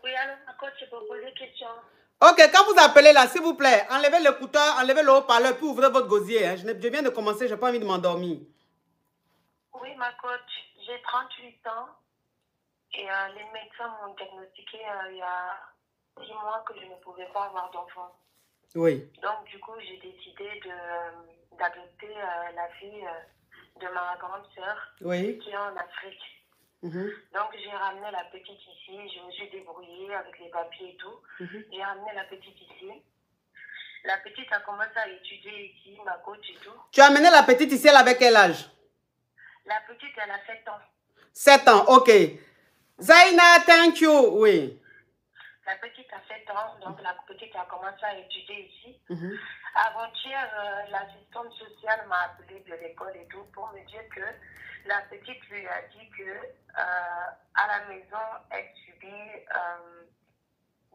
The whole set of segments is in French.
Oui, alors, ma coach, je peux poser question. Ok, quand vous appelez là, s'il vous plaît, enlevez l'écouteur, enlevez le haut-parleur, puis ouvrez votre gosier. Hein. Je viens de commencer, je n'ai pas envie de m'endormir. Oui, ma coach, j'ai 38 ans et les médecins m'ont diagnostiqué il y a 6 mois que je ne pouvais pas avoir d'enfant. Oui. Donc, du coup, j'ai décidé d'adopter la fille de ma grande sœur Oui. qui est en Afrique. Donc, j'ai ramené la petite ici. Je me suis débrouillée avec les papiers et tout. J'ai ramené la petite ici. La petite a commencé à étudier ici, ma coach et tout. Tu as amené la petite ici, elle avait quel âge? La petite, elle a 7 ans. 7 ans, ok. Zaina, thank you. Oui. La petite a 7 ans, donc la petite a commencé à étudier ici. Avant-hier, l'assistante sociale m'a appelé de l'école et tout pour me dire que la petite lui a dit que à la maison, elle subit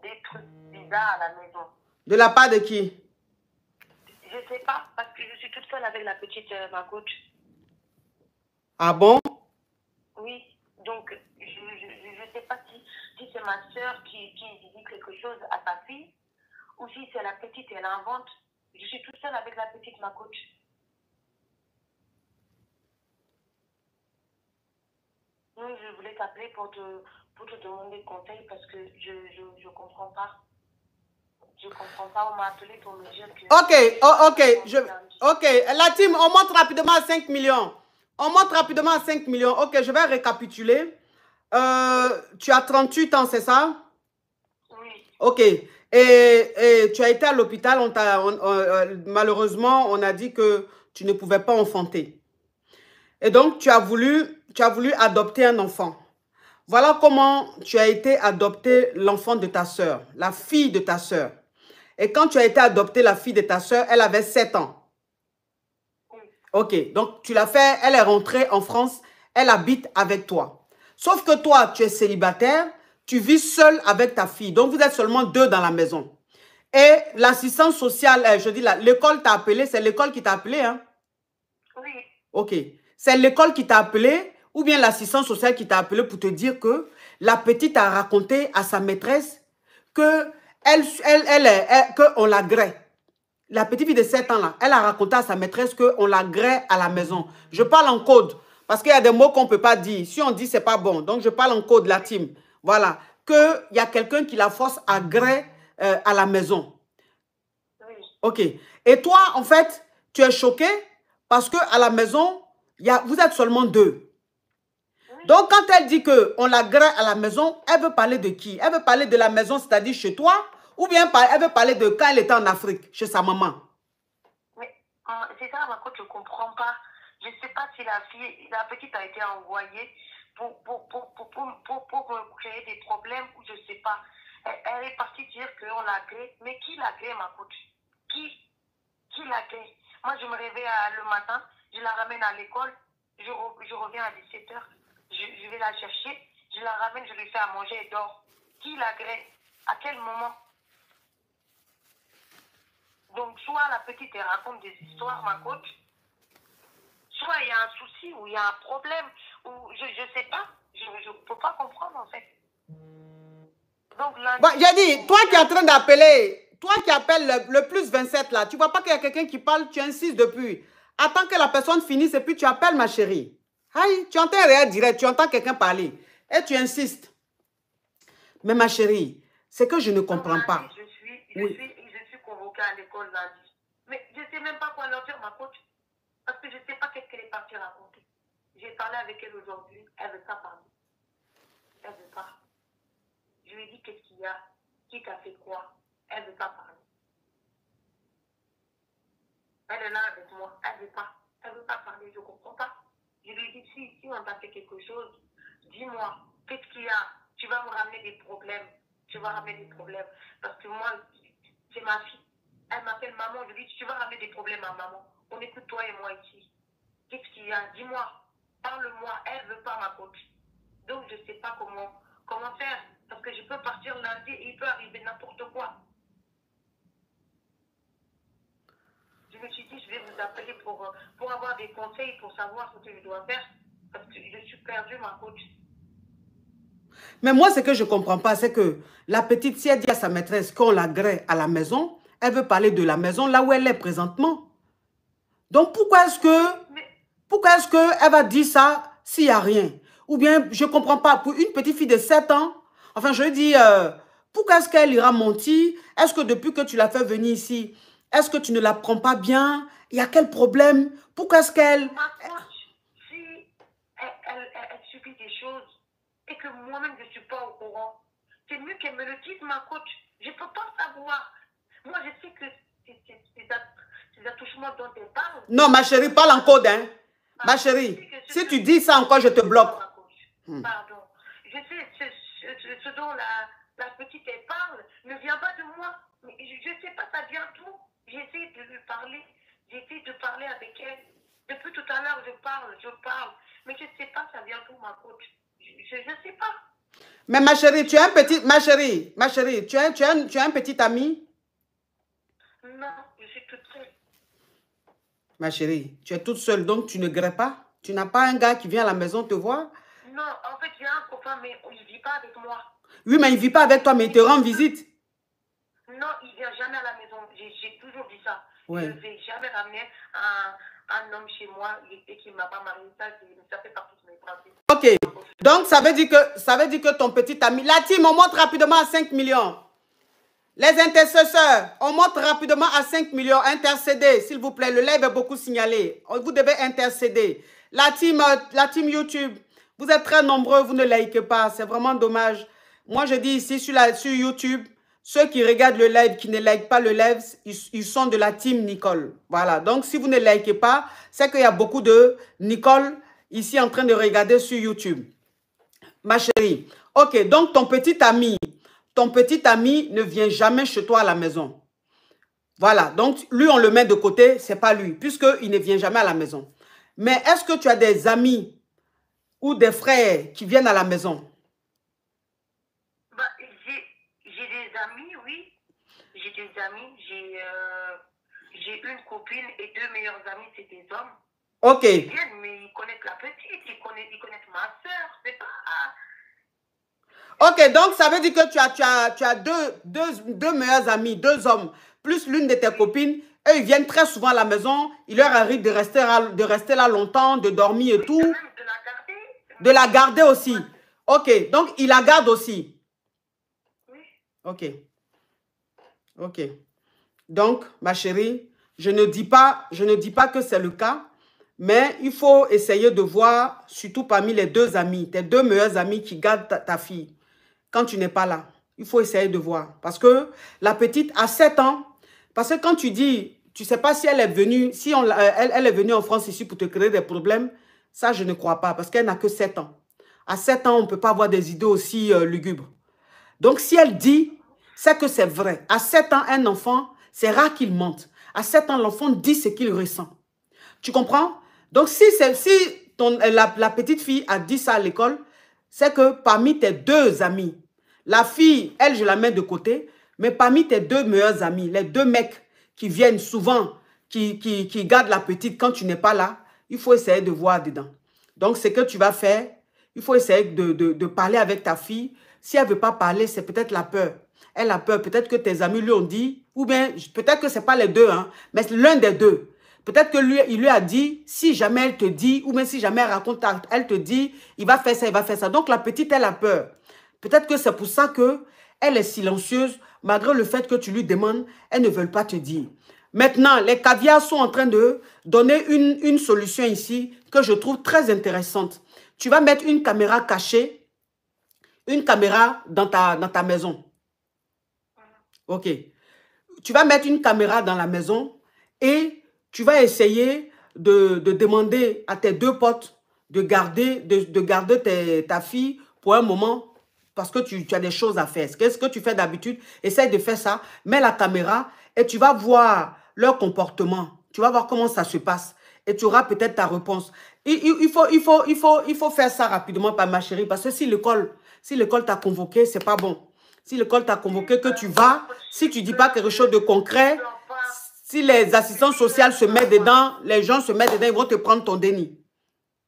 des trucs bizarres à la maison. De la part de qui? Je ne sais pas, parce que je suis toute seule avec la petite, ma coach. Ah bon? Oui, donc je ne sais pas si c'est ma soeur qui dit quelque chose à sa fille, ou si c'est la petite, elle invente. Je suis toute seule avec la petite, ma coach. Donc, je voulais t'appeler pour te demander conseil parce que je comprends pas. Je comprends pas, on m'a appelé pour me dire que... Ok, la team, on monte rapidement à 5 millions. On monte rapidement à 5 millions. Ok, je vais récapituler. Tu as 38 ans, c'est ça? Oui. Ok. Et tu as été à l'hôpital, malheureusement, on a dit que tu ne pouvais pas enfanter. Et donc, tu as voulu adopter un enfant. Voilà comment tu as été adopter l'enfant de ta soeur, la fille de ta soeur. Et quand tu as été adopter la fille de ta soeur, elle avait 7 ans. Ok, donc tu l'as fait, elle est rentrée en France, elle habite avec toi. Sauf que toi, tu es célibataire, tu vis seul avec ta fille. Donc, vous êtes seulement 2 dans la maison. Et l'assistance sociale, je dis là, l'école t'a appelé, c'est l'école qui t'a appelé, hein? Oui. Ok. C'est l'école qui t'a appelé ou bien l'assistance sociale qui t'a appelé pour te dire que la petite a raconté à sa maîtresse que qu'on la grée. La petite fille de 7 ans là, elle a raconté à sa maîtresse qu'on la grée à la maison. Je parle en code parce qu'il y a des mots qu'on ne peut pas dire. Si on dit, c'est pas bon. Donc, je parle en code, la team. Voilà. Qu'il y a quelqu'un qui la force à grée à la maison. Oui. Ok. Et toi, en fait, tu es choqué parce qu'à la maison, vous êtes seulement 2. Oui. Donc, quand elle dit qu'on la grée à la maison, elle veut parler de qui? Elle veut parler de la maison, c'est-à-dire chez toi, ou bien elle veut parler de quand elle était en Afrique, chez sa maman? Mais c'est ça, ma coach, je ne comprends pas. Je ne sais pas si la petite a été envoyée pour me créer des problèmes ou je ne sais pas. Elle est partie dire qu'on la grée. Mais qui la grée, ma coach? Qui la grée? Moi, je me réveille le matin, je la ramène à l'école, je reviens à 17 h, je vais la chercher, je la ramène, je lui fais à manger et dors. Qui la grée? À quel moment? Donc, soit la petite elle raconte des histoires, ma coach, soit il y a un souci ou il y a un problème, ou je ne sais pas, je ne peux pas comprendre en fait. Donc, bon, j'ai dit, toi qui es en train d'appeler, toi qui appelles le plus 27 là, tu vois pas qu'il y a quelqu'un qui parle, tu insistes depuis. Attends que la personne finisse et puis tu appelles ma chérie. Aïe, tu entends rien direct, tu entends quelqu'un parler et tu insistes. Mais ma chérie, c'est que je ne comprends pas. Je suis convoquée à l'école lundi. Mais je ne sais même pas quoi leur dire, ma coach. Parce que je ne sais pas qu'est-ce qu'elle est partie raconter. J'ai parlé avec elle aujourd'hui. Elle ne veut pas parler. Elle ne veut pas. Je lui ai dit qu'est-ce qu'il y a. Qui t'a fait quoi? Elle ne veut pas parler. Elle est là avec moi. Elle ne veut pas. Elle ne veut pas parler. Je ne comprends pas. Je lui ai dit si on t'a fait quelque chose, dis-moi. Qu'est-ce qu'il y a? Tu vas me ramener des problèmes. Tu vas ramener des problèmes. Parce que moi, c'est ma fille. Elle m'appelle maman. Je lui dis tu vas ramener des problèmes à maman. On écoute toi et moi ici. Qu'est-ce qu'il y a? Dis-moi. Parle-moi. Elle ne veut pas ma coach. Donc, je ne sais pas comment faire. Parce que je peux partir lundi et il peut arriver n'importe quoi. Je me suis dit, je vais vous appeler pour avoir des conseils, pour savoir ce que je dois faire. Parce que je suis perdue, ma coach. Mais moi, ce que je ne comprends pas, c'est que la petite, si elle dit à sa maîtresse qu'on l'agrée à la maison, elle veut parler de la maison là où elle est présentement. Donc, pourquoi est-ce qu'elle va dire ça s'il n'y a rien? Ou bien, je ne comprends pas, pour une petite fille de 7 ans, enfin, je dis, pourquoi est-ce qu'elle ira mentir? Est-ce que depuis que tu l'as fait venir ici, est-ce que tu ne la prends pas bien? Il y a quel problème? Pourquoi est-ce qu'elle... Ma coach, si elle subit des choses et que moi-même je ne suis pas au courant, c'est mieux qu'elle me le dise, ma coach. Je ne peux pas savoir. Moi, je sais que ces attouchements dont elle parle... Non, ma chérie, parle en code, hein. Ma chérie, si tu dis ça encore, je te bloque. Pardon. Je sais ce dont la petite elle parle ne vient pas de moi. Mais je ne sais pas, ça vient d'où. J'essaie de lui parler. J'essaie de parler avec elle. Depuis tout à l'heure, je parle. Mais je ne sais pas, ça vient d'où, ma coach. Je ne sais pas. Mais ma chérie, tu as un petit... Ma chérie, tu as un petit ami? Non, je suis toute seule. Ma chérie, tu es toute seule, donc tu ne grées pas? Tu n'as pas un gars qui vient à la maison te voir? Non, en fait, j'ai un copain, mais il ne vit pas avec moi. Oui, mais il ne vit pas avec toi, mais il te rend visite. Non, il ne vient jamais à la maison. J'ai toujours dit ça. Ouais. Je ne vais jamais ramener un homme chez moi et qui ne m'a pas marié. Ça fait partie de mes principes. Ok. Donc, ça veut dire que ton petit ami... La team, on monte rapidement à 5 millions. Les intercesseurs, on monte rapidement à 5 millions. Intercédez, s'il vous plaît. Le live est beaucoup signalé. Vous devez intercéder. La team YouTube, vous êtes très nombreux, vous ne likez pas. C'est vraiment dommage. Moi, je dis ici sur YouTube, ceux qui regardent le live, qui ne likent pas le live, ils sont de la team Nicole. Voilà. Donc, si vous ne likez pas, c'est qu'il y a beaucoup de Nicole ici en train de regarder sur YouTube. Ma chérie. Ok, donc ton petit ami ne vient jamais chez toi à la maison. Voilà, donc lui, on le met de côté, c'est pas lui, puisqu'il ne vient jamais à la maison. Mais est-ce que tu as des amis ou des frères qui viennent à la maison? Bah, j'ai des amis, oui. J'ai des amis, j'ai une copine et 2 meilleurs amis, c'est des hommes. Ok. Ils viennent, mais ils connaissent la petite, ils connaissent ma soeur, c'est pas... Ok, donc ça veut dire que tu as deux meilleurs amis, 2 hommes, plus l'une de tes copines. Eux, ils viennent très souvent à la maison. Il leur arrive de rester là longtemps, de dormir et tout. Même de la garder. De la garder aussi. Ok, donc il la garde aussi. Oui. Ok. Ok. Donc, ma chérie, je ne dis pas que c'est le cas, mais il faut essayer de voir, surtout parmi les 2 amis, tes 2 meilleurs amis qui gardent ta fille. Quand tu n'es pas là, il faut essayer de voir. Parce que la petite a 7 ans. Parce que quand tu dis, tu ne sais pas si elle est venue, si elle est venue en France ici pour te créer des problèmes, ça, je ne crois pas. Parce qu'elle n'a que 7 ans. À 7 ans, on ne peut pas avoir des idées aussi lugubres. Donc, si elle dit, c'est que c'est vrai. À 7 ans, un enfant, c'est rare qu'il mente. À 7 ans, l'enfant dit ce qu'il ressent. Tu comprends? Donc, si la petite fille a dit ça à l'école, c'est que parmi tes 2 amis, la fille, elle, je la mets de côté, mais parmi tes 2 meilleurs amis, les 2 mecs qui viennent souvent, qui gardent la petite quand tu n'es pas là, il faut essayer de voir dedans. Donc, ce que tu vas faire, il faut essayer de parler avec ta fille. Si elle ne veut pas parler, c'est peut-être la peur. Elle a peur. Peut-être que tes amis lui ont dit, ou bien peut-être que ce n'est pas les 2, hein, mais l'un des 2. Peut-être qu'il lui a dit, si jamais elle te dit, ou même si jamais elle raconte, elle te dit, il va faire ça, il va faire ça. Donc la petite, elle a peur. Peut-être que c'est pour ça qu'elle est silencieuse, malgré le fait que tu lui demandes, elle ne veut pas te dire. Maintenant, les caviars sont en train de donner une solution ici que je trouve très intéressante. Tu vas mettre une caméra cachée, une caméra dans ta maison. Ok. Tu vas mettre une caméra dans la maison et tu vas essayer de demander à tes 2 potes de garder ta fille pour un moment parce que tu as des choses à faire. Qu'est-ce que tu fais d'habitude? Essaye de faire ça. Mets la caméra et tu vas voir leur comportement. Tu vas voir comment ça se passe et tu auras peut-être ta réponse. Il faut faire ça rapidement, ma chérie, parce que si l'école t'a convoqué, c'est pas bon. Si l'école t'a convoqué, que tu vas, si tu ne dis pas quelque chose de concret, si les assistants sociaux se mettent dedans, les gens se mettent dedans, ils vont te prendre ton déni.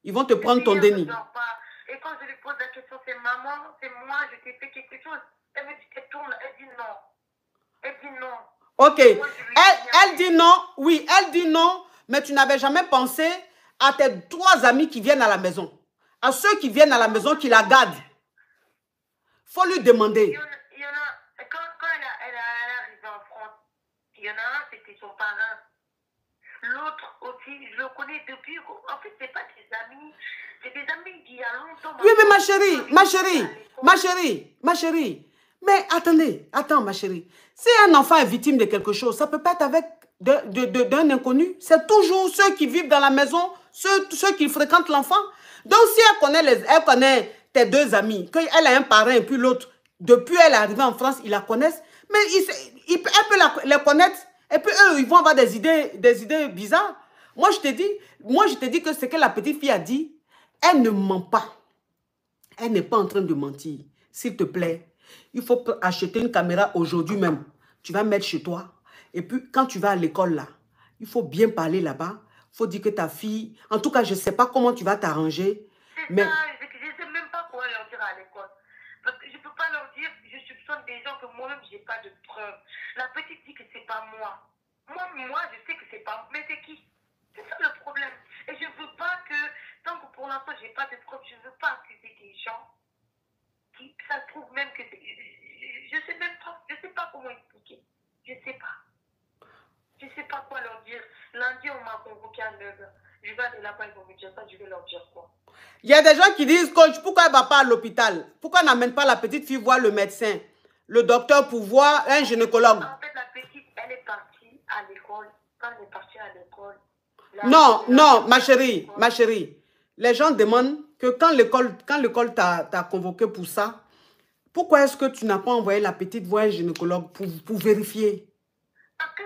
Ils vont te prendre ton déni. Et quand je lui pose la question, sont ses mamans, c'est moi, je t'ai fait quelque chose. Elle me dit, elle tourne, elle dit non. Elle dit non. Ok. Moi, Elle dit non, oui, elle dit non, mais tu n'avais jamais pensé à tes 3 amis qui viennent à la maison. À ceux qui viennent à la maison, qui la gardent. Faut lui demander. Il y en a, quand elle est arrivée en France, il y en a un, c'était son parrain. L'autre aussi, je le connais depuis. En fait, c'est pas des amis. C'est des amis d'il y a longtemps. Oui, mais ma chérie. Mais attends, ma chérie. Si un enfant est victime de quelque chose, ça peut pas être avec d'un inconnu. C'est toujours ceux qui vivent dans la maison, ceux qui fréquentent l'enfant. Donc, si elle connaît tes 2 amis, qu'elle a un parrain et puis l'autre, depuis elle est arrivée en France, ils la connaissent, mais elle peut les connaître. Et puis eux, ils vont avoir des idées bizarres. Moi, je te dis que ce que la petite fille a dit, elle ne ment pas. Elle n'est pas en train de mentir. S'il te plaît, il faut acheter une caméra aujourd'hui même. Tu vas mettre chez toi. Et puis, quand tu vas à l'école là, il faut bien parler là-bas. Il faut dire que ta fille... En tout cas, je ne sais pas comment tu vas t'arranger. Mais... ça, je ne sais même pas quoi leur dire à l'école. Parce que je ne peux pas leur dire, je soupçonne des gens que moi-même, je n'ai pas de preuves. La petite dit que ce n'est pas moi. Moi, je sais que ce n'est pas moi. Mais c'est qui? C'est ça le problème. Et je ne veux pas que, tant que pour l'instant, je n'ai pas de preuves, je ne veux pas accuser des gens qui, ça se trouve même que je ne sais même pas, je ne sais pas comment expliquer. Je ne sais pas. Je ne sais pas quoi leur dire. Lundi, on m'a convoqué à 9h. Je vais aller là-bas, ils vont me dire ça, je vais leur dire quoi. Il y a des gens qui disent, coach, pourquoi elle ne va pas à l'hôpital? Pourquoi elle n'amène pas la petite fille voir le médecin, le docteur pour voir un gynécologue? En fait, la petite, elle est partie à l'école. Quand elle est partie à l'école... Non, ma chérie. Les gens demandent que quand l'école t'a convoqué pour ça, pourquoi est-ce que tu n'as pas envoyé la petite voir un gynécologue pour vérifier? Parce que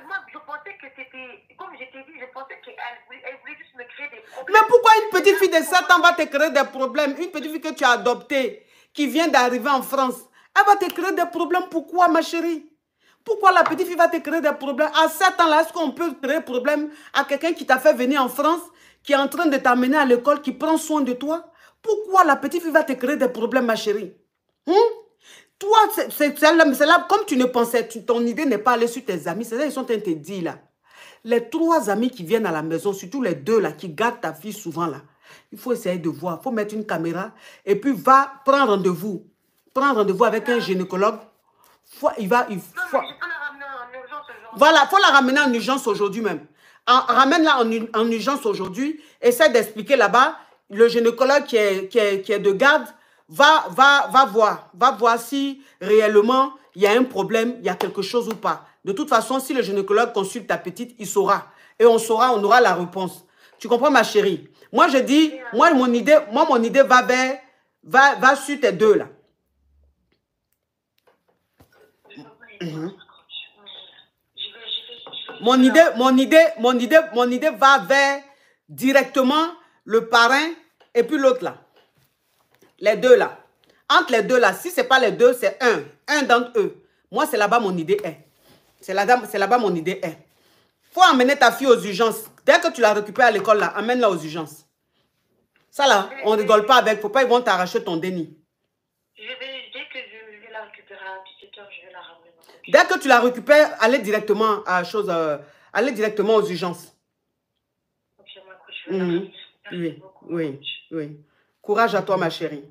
moi, je pensais que c'était, comme je t'ai dit, je pensais qu'elle voulait juste me créer des problèmes. Mais pourquoi une petite fille de 7 ans va te créer des problèmes? Une petite fille que tu as adoptée, qui vient d'arriver en France, elle va te créer des problèmes. Pourquoi, ma chérie? Pourquoi la petite fille va te créer des problèmes? À 7 ans, là, est-ce qu'on peut créer des problèmes à quelqu'un qui t'a fait venir en France, qui est en train de t'amener à l'école, qui prend soin de toi? Pourquoi la petite fille va te créer des problèmes, ma chérie? Toi, c'est là, comme tu ne pensais, ton idée n'est pas allée sur tes amis, c'est ça, ils sont en train de te dire là. Les 3 amis qui viennent à la maison, surtout les 2 là, qui gardent ta fille souvent là, il faut essayer de voir, il faut mettre une caméra et puis va prendre rendez-vous. Prends rendez-vous avec un gynécologue. Il faut la ramener en urgence aujourd'hui. Voilà, il faut la ramener en urgence aujourd'hui même. Ramène-la en urgence aujourd'hui. Essaie d'expliquer là-bas. Le gynécologue qui est de garde va voir si réellement il y a un problème, il y a quelque chose ou pas. De toute façon, si le gynécologue consulte ta petite, il saura. Et on aura la réponse. Tu comprends, ma chérie? Moi, je dis, mon idée va sur tes 2 là. Mon idée va vers directement le parrain et puis l'autre là. Les 2 là. Entre les 2 là, si ce n'est pas les 2, c'est un d'entre eux. Moi, c'est là-bas mon idée est. C'est là-bas mon idée est. Il faut amener ta fille aux urgences. Dès que tu la récupères à l'école là, amène-la aux urgences. Ça là, on ne rigole pas avec. Faut pas, ils vont t'arracher ton déni. Dès que je vais la récupérer à 17h, je vais la ramener. Dès que tu la récupères, allez directement aux urgences. Ok, ma coach, je vais la ramener. Oui. Courage à toi, ma chérie.